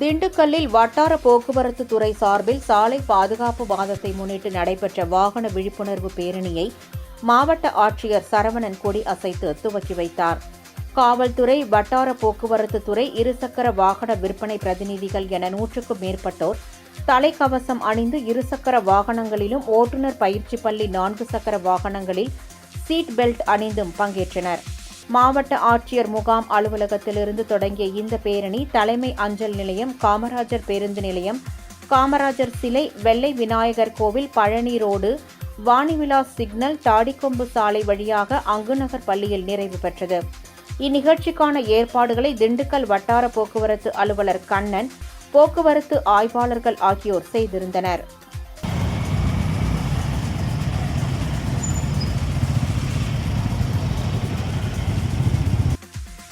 திண்டுக்கல்லில் வட்டார போக்குவரத்து துறை சார்பில் சாலை பாதுகாப்பு மாதத்தை முன்னிட்டு நடைபெற்ற வாகன விழிப்புணர்வு பேரணியை மாவட்ட ஆட்சியர் சரவணன் கொடி அசைத்து துவக்கி வைத்தார். காவல்துறை, வட்டார போக்குவரத்து துறை, இருசக்கர வாகன விற்பனை பிரதிநிதிகள் என 100க்கும் மேற்பட்டோர் தலைக்கவசம் அணிந்து இருசக்கர வாகனங்களிலும், ஓட்டுநர் பயிற்சி பள்ளி 4 சக்கர வாகனங்களில் சீட் பெல்ட் அணிந்தும் பங்கேற்றனர். மாவட்ட ஆட்சியர் முகாம் அலுவலகத்திலிருந்து தொடங்கிய இந்த பேரணி தலைமை அஞ்சல் நிலையம், காமராஜர் பேருந்து நிலையம், காமராஜர் சிலை, வெள்ளை விநாயகர் கோவில், பழனி ரோடு, வாணிவிலாஸ் சிக்னல், தாடிக்கொம்பு சாலை வழியாக அங்குநகர் பள்ளியில் நிறைவு பெற்றது. இந்நிகழ்ச்சிக்கான ஏற்பாடுகளை திண்டுக்கல் வட்டார போக்குவரத்து அலுவலர் கண்ணன், போக்குவரத்து ஆய்வாளர்கள் ஆகியோர் செய்திருந்தனர்.